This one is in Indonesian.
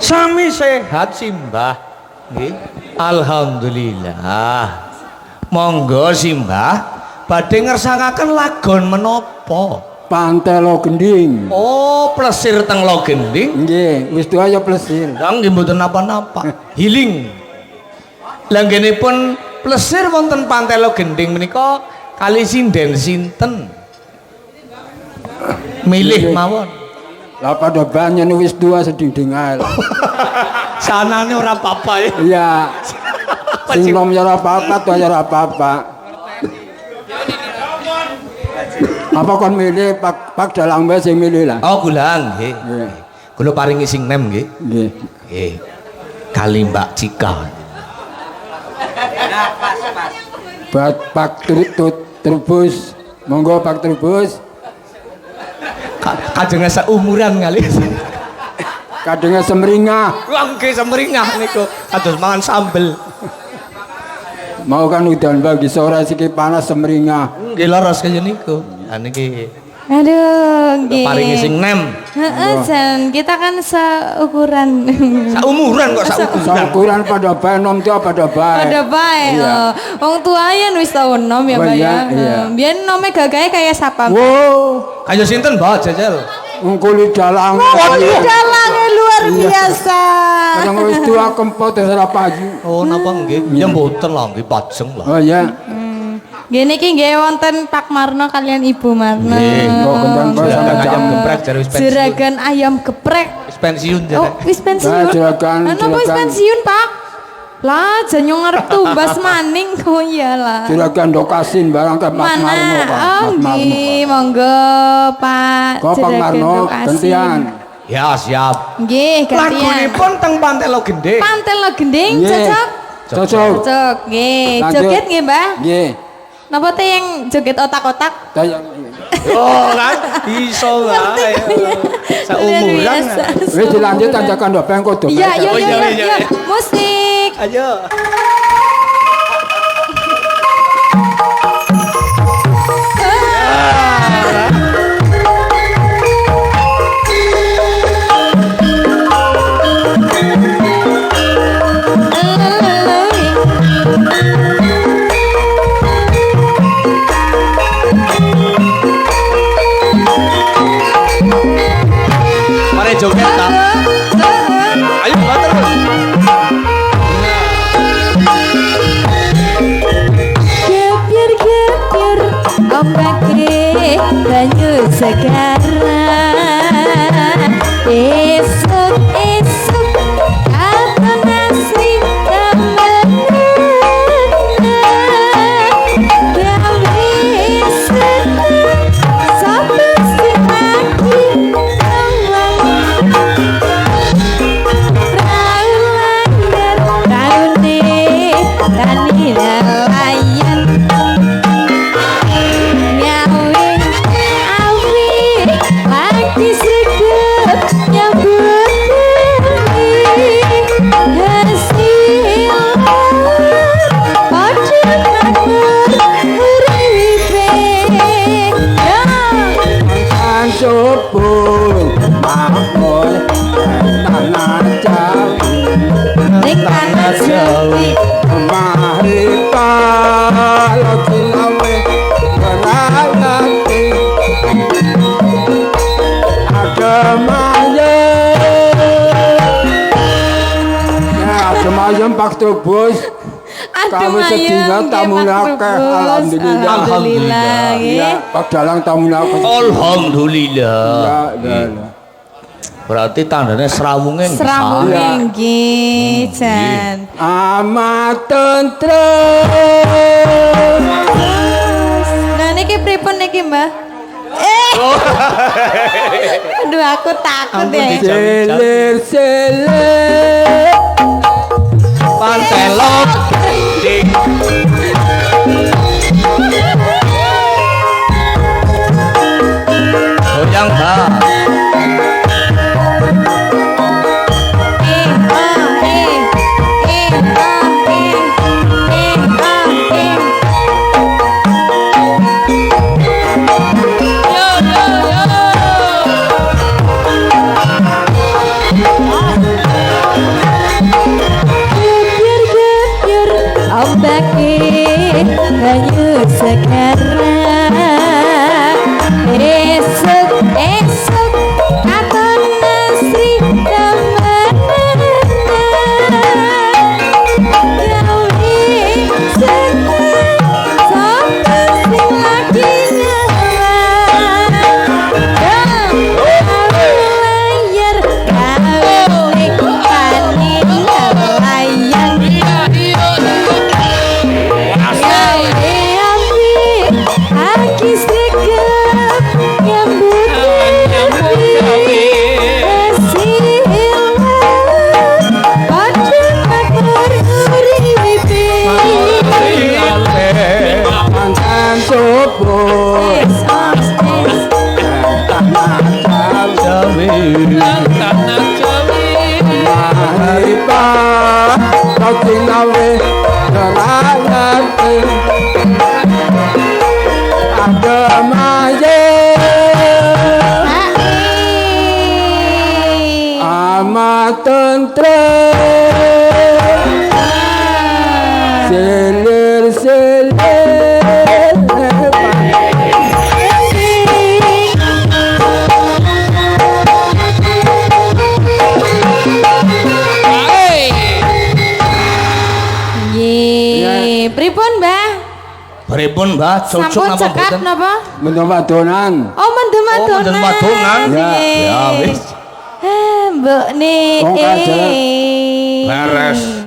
Sami sehat Simbah. Nggih. Alhamdulillah. Monggo Simbah badhe ngersakaken lagon menapa? Pantelo Gending. Oh, plesir teng Lo Gending. Nggih, wis tuwa ya plesir. Lah nggih mboten napa-napa. Healing. Lah nggenipun plesir wonten Pantai Lo Gending menika kali sinden sinten? Milih mawon. Lah pada banyak wis tuwa sedinding ae. Sanane ora apa-apa ya. Iya. Sing nom ya ora apa-apa, tuwa ya ora apa-apa. Apa kon milih Pak Dalang wae sing milih lah. Oh, kula nggih. Kula paringi sing nem nggih. Nggih. Nggih. Kali Mbak Cika. Pak Trubus. Monggo Pak Trubus. Kadenge seumuran kali. Kadenge semringah. Wah, nggih semringah niku. Kados mangan sambel. Mau kan udan bagi sore siki panas semringah. Nggih leres kaya niku. Ha niki. Aduh, nggih. Paringi sing nem. Heeh, Jan. Kita kan seukuran. Saumuran kok saukuran. Saukuran pada bae nom tuh pada bae. Pada bae. Iya. Wong tuayan wis tau nom ya, Oh, Mbak ya. iya. Biyen nome gagahe kayak sapa? Wow. Kaya sinten, Mbak Jajal? Wong kulit dalang. Dalangnya luar biasa. Kadang wis tua kempot wis ora payu. Oh, napa nggih? Ya mboten lah, nggih pajeng lah. Oh iya. Gini ki nggih wonten Pak Marno kalian Ibu Marno. Nggih, kok gendang Juragan ayam geprek jare wis pensiun. Juragan ayam geprek. Wis pensiun Oh, jare. wis pensiun. Juragan. Napa wis pensiun, Pak? Lah, janyo ngarep tumbas maning. Oh iyalah. Juragan Dokasin barang ke Mas Mana? Marno, Pak. Oh, Mas Marno. nggih, monggo Pak. Kok Pak Marno gantian. Ya, siap. Nggih, gantian. Lagunipun teng Pantai Lo Gending. Pantai Lo Gending Nggih. cocok. Cocok. Cocok, nggih. Lanjut. Joget nggih, Mbah? Nggih. Napa teh yang joget otak-otak? Oh, kan iso wae. Saumuran. Wis dilanjut tanjakan dobeng kok dobeng. Iya, iya, Oh, iya, iya, iya. iya. Musik. Ayo. Mari joget ta. Ayo banter. Gepir-gepir ombake banyu segaran. Esuk-esuk katon asri temenan. Gawe seneng sapa sing lagi ngawang. Subur makmur tanah Jawi Ning tanah Jawi mari kalau cilawe berangati Agemayem Pak Trubus. Kamu sedina tamu akeh, alhamdulillah. Alhamdulillah nggih. Ya, Pak Dalang tamu akeh. Alhamdulillah. Ya. Berarti tandanya serawunge Serawunge nggih, Jan. Amat tentrem. Nah niki pripun niki, Mbah? Aduh aku takut ya. Selir Pantai Lo Gending. Goyang Mbak. banyu sekarang esok katon Sri Damana gawe seneng sapa sing lagi layar gawe paning layar Aki segap nyambut Mantan subuh Maripa kau tinggawe Nelayan Ada maye Amat tentrem Selir-selir pripun Mbah? Pripun Mbah? Cocok Sampun napa cekat mboten? napa? Menawadonan Oh mendem adonan. mendem adonan. Ya, ya wis. Mbok nih. Wong kajet. Beres.